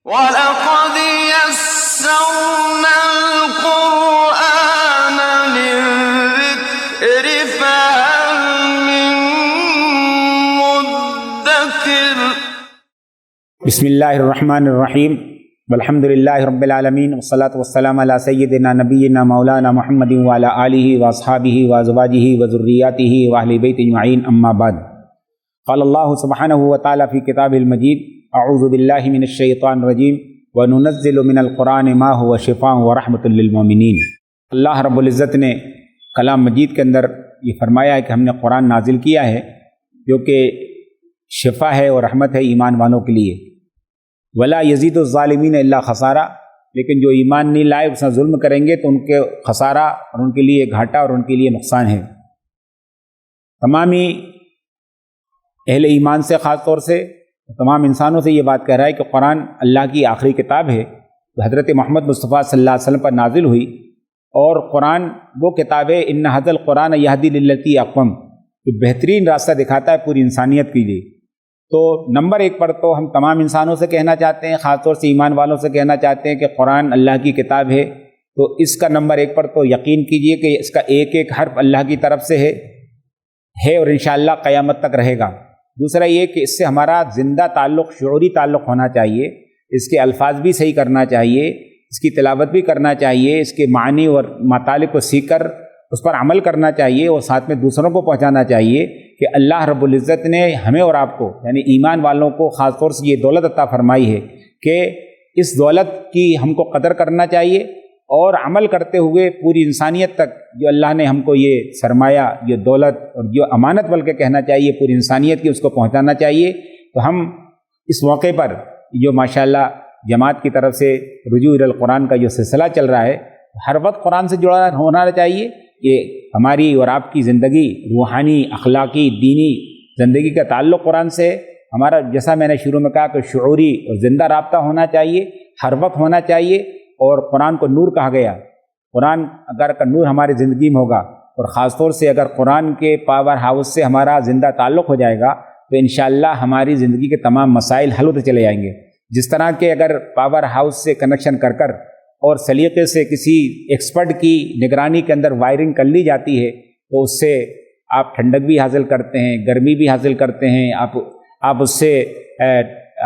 وَلَقَدْ يَسَّرْنَا الْقُرْآنَ لِلذِّكْرِ فَهَلْ مِن مُّدَّكِرٍ۔ بسم اللہ الرحمن الرحیم والحمد للہ رب العالمین والصلاة والسلام علی سیدنا نبینا مولانا محمد وعلی آلہ واصحابہ وازواجہ وذریاتہ واہل بیت اجمعین، اما بعد۔ قال اللہ سبحانہ وتعالی فی کتابہ المجید: اعوذ باللہ من الشیطان الرجیم وننزل من القرآن ما هو شفاء ورحمۃ للمؤمنین۔ اللہ رب العزت نے کلام مجید کے اندر یہ فرمایا ہے کہ ہم نے قرآن نازل کیا ہے جو کہ شفا ہے اور رحمت ہے ایمان والوں کے لیے۔ ولا یزید الظالمین الا خسارہ، لیکن جو ایمان نہیں لائے اس میں ظلم کریں گے تو ان کے خسارہ اور ان کے لیے گھاٹا اور ان کے لیے نقصان ہے۔ تمامی اہل ایمان سے، خاص طور سے تمام انسانوں سے یہ بات کہہ رہا ہے کہ قرآن اللہ کی آخری کتاب ہے جو حضرت محمد مصطفیٰ صلی اللہ علیہ وسلم پر نازل ہوئی، اور قرآن وہ کتاب ہے ان ھذا القرآن یہدی للتی اقوم، جو بہترین راستہ دکھاتا ہے پوری انسانیت کے لیے۔ تو نمبر ایک پر تو ہم تمام انسانوں سے کہنا چاہتے ہیں، خاص طور سے ایمان والوں سے کہنا چاہتے ہیں کہ قرآن اللہ کی کتاب ہے، تو اس کا نمبر ایک پر تو یقین کیجئے کہ اس کا ایک ایک حرف اللہ کی طرف سے ہے اور انشاءاللہ قیامت تک رہے گا۔ دوسرا یہ کہ اس سے ہمارا زندہ تعلق، شعوری تعلق ہونا چاہیے، اس کے الفاظ بھی صحیح کرنا چاہیے، اس کی تلاوت بھی کرنا چاہیے، اس کے معنی اور مطالب کو سیکھ کر اس پر عمل کرنا چاہیے، اور ساتھ میں دوسروں کو پہنچانا چاہیے کہ اللہ رب العزت نے ہمیں اور آپ کو، یعنی ایمان والوں کو خاص طور سے یہ دولت عطا فرمائی ہے کہ اس دولت کی ہم کو قدر کرنا چاہیے، اور عمل کرتے ہوئے پوری انسانیت تک جو اللہ نے ہم کو یہ سرمایہ، یہ دولت اور جو امانت بلکہ کہنا چاہیے پوری انسانیت کی، اس کو پہنچانا چاہیے۔ تو ہم اس موقع پر جو ماشاءاللہ جماعت کی طرف سے رجوع القرآن کا جو سلسلہ چل رہا ہے، ہر وقت قرآن سے جڑا ہونا چاہیے کہ ہماری اور آپ کی زندگی، روحانی، اخلاقی، دینی زندگی کا تعلق قرآن سے ہے۔ ہمارا جیسا میں نے شروع میں کہا کہ شعوری اور زندہ رابطہ ہونا چاہیے، ہر وقت ہونا چاہیے۔ اور قرآن کو نور کہا گیا۔ قرآن اگر کا نور ہماری زندگی میں ہوگا، اور خاص طور سے اگر قرآن کے پاور ہاؤس سے ہمارا زندہ تعلق ہو جائے گا تو انشاءاللہ ہماری زندگی کے تمام مسائل حل ہوتے چلے جائیں گے۔ جس طرح کہ اگر پاور ہاؤس سے کنیکشن کر اور سلیقے سے کسی ایکسپرٹ کی نگرانی کے اندر وائرنگ کر لی جاتی ہے تو اس سے آپ ٹھنڈک بھی حاصل کرتے ہیں، گرمی بھی حاصل کرتے ہیں، آپ اس سے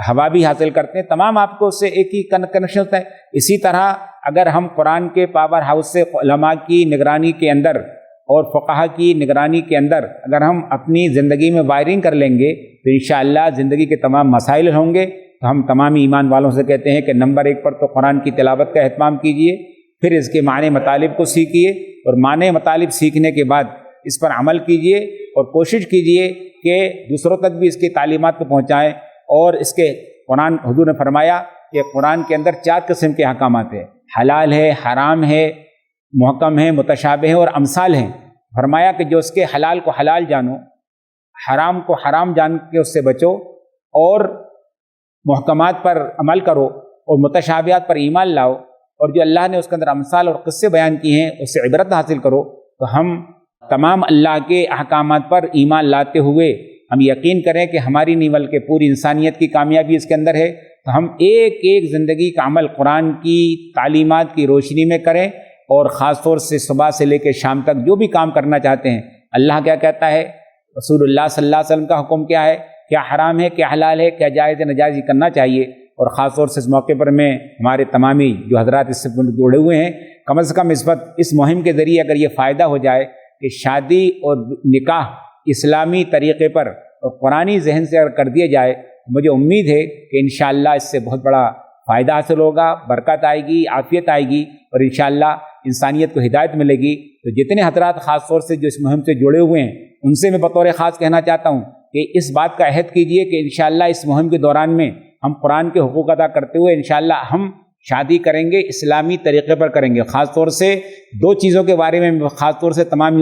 ہوا بھی حاصل کرتے ہیں، تمام آپ کو اس سے ایک ہی کنیکشن ہوتا ہے۔ اسی طرح اگر ہم قرآن کے پاور ہاؤس سے علماء کی نگرانی کے اندر اور فقہا کی نگرانی کے اندر اگر ہم اپنی زندگی میں وائرنگ کر لیں گے تو انشاءاللہ زندگی کے تمام مسائل ہوں گے۔ تو ہم تمام ایمان والوں سے کہتے ہیں کہ نمبر ایک پر تو قرآن کی تلاوت کا اہتمام کیجئے، پھر اس کے معنی مطالب کو سیکھیے، اور معنی مطالب سیکھنے کے بعد اس پر عمل کیجئے، اور کوشش کیجئے کہ دوسروں تک بھی اس کی تعلیمات کو پہنچائیں۔ اور اس کے قرآن، حضور نے فرمایا کہ قرآن کے اندر 4 قسم کے احکامات ہیں: حلال ہے، حرام ہے، محکم ہے، متشابہ ہے اور امثال ہیں۔ فرمایا کہ جو اس کے حلال کو حلال جانو، حرام کو حرام جان کے اس سے بچو، اور محکمات پر عمل کرو اور متشابہات پر ایمان لاؤ، اور جو اللہ نے اس کے اندر امثال اور قصے بیان کیے ہیں اس سے عبرت حاصل کرو۔ تو ہم تمام اللہ کے احکامات پر ایمان لاتے ہوئے ہم یقین کریں کہ ہماری نہیں بلکہ پوری انسانیت کی کامیابی اس کے اندر ہے۔ تو ہم ایک ایک زندگی کا عمل قرآن کی تعلیمات کی روشنی میں کریں، اور خاص طور سے صبح سے لے کے شام تک جو بھی کام کرنا چاہتے ہیں، اللہ کیا کہتا ہے، رسول اللہ صلی اللہ علیہ وسلم کا حکم کیا ہے، کیا حرام ہے، کیا حلال ہے، کیا جائز ہے، ناجائز کرنا چاہیے۔ اور خاص طور سے اس موقع پر میں ہمارے تمامی جو حضرات اس سے جڑے ہوئے ہیں، کم از کم اس مہم کے ذریعے اگر یہ فائدہ ہو جائے کہ شادی اور نکاح اسلامی طریقے پر اور قرآنی ذہن سے اگر کر دیا جائے، مجھے امید ہے کہ انشاءاللہ اس سے بہت بڑا فائدہ حاصل ہوگا، برکت آئے گی، عافیت آئے گی، اور انشاءاللہ انسانیت کو ہدایت ملے گی۔ تو جتنے حضرات خاص طور سے جو اس مہم سے جڑے ہوئے ہیں ان سے میں بطور خاص کہنا چاہتا ہوں کہ اس بات کا عہد کیجئے کہ انشاءاللہ اس مہم کے دوران میں ہم قرآن کے حقوق ادا کرتے ہوئے انشاءاللہ ہم شادی کریں گے، اسلامی طریقے پر کریں گے۔ خاص طور سے 2 چیزوں کے بارے میں خاص طور سے تمام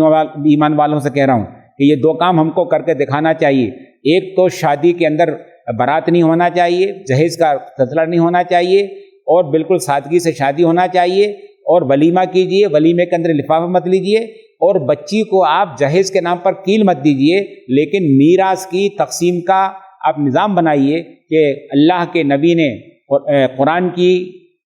ایمان والوں سے کہہ رہا ہوں کہ یہ 2 کام ہم کو کر کے دکھانا چاہیے۔ ایک تو شادی کے اندر بارات نہیں ہونا چاہیے، جہیز کا سلسلہ نہیں ہونا چاہیے، اور بالکل سادگی سے شادی ہونا چاہیے، اور ولیمہ کیجئے، ولیمے کے اندر لفافہ مت لیجئے، اور بچی کو آپ جہیز کے نام پر کیل مت دیجئے، لیکن میراث کی تقسیم کا آپ نظام بنائیے کہ اللہ کے نبی نے قرآن کی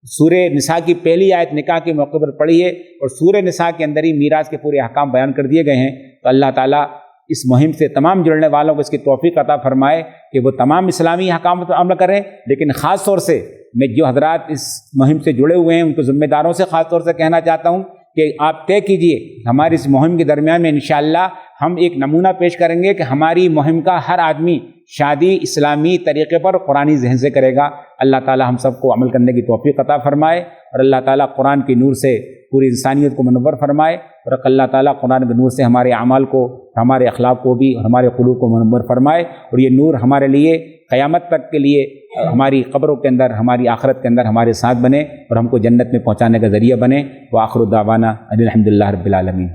سورہ نساء کی پہلی آیت نکاح کے موقع پر پڑھی ہے اور سورہ نساء کے اندر ہی میراث کے پورے احکام بیان کر دیے گئے ہیں۔ تو اللہ تعالیٰ اس مہم سے تمام جڑنے والوں کو اس کی توفیق عطا فرمائے کہ وہ تمام اسلامی احکام پر عمل کریں، لیکن خاص طور سے میں جو حضرات اس مہم سے جڑے ہوئے ہیں ان کو ذمہ داروں سے خاص طور سے کہنا چاہتا ہوں کہ آپ طے کیجئے ہماری اس مہم کے درمیان میں انشاءاللہ ہم ایک نمونہ پیش کریں گے کہ ہماری مہم کا ہر آدمی شادی اسلامی طریقے پر قرآنی ذہن سے کرے گا۔ اللہ تعالی ہم سب کو عمل کرنے کی توفیق عطا فرمائے اور اللہ تعالیٰ قرآن کی نور سے پوری انسانیت کو منور فرمائے اور اللہ تعالیٰ قرآن کے نور سے ہمارے اعمال کو، ہمارے اخلاق کو بھی اور ہمارے قلوب کو منور فرمائے اور یہ نور ہمارے لیے قیامت تک کے لیے ہماری قبروں کے اندر، ہماری آخرت کے اندر ہمارے ساتھ بنے اور ہم کو جنت میں پہنچانے کا ذریعہ بنے۔ وآخر دعوانا ان الحمد للہ رب العالمین۔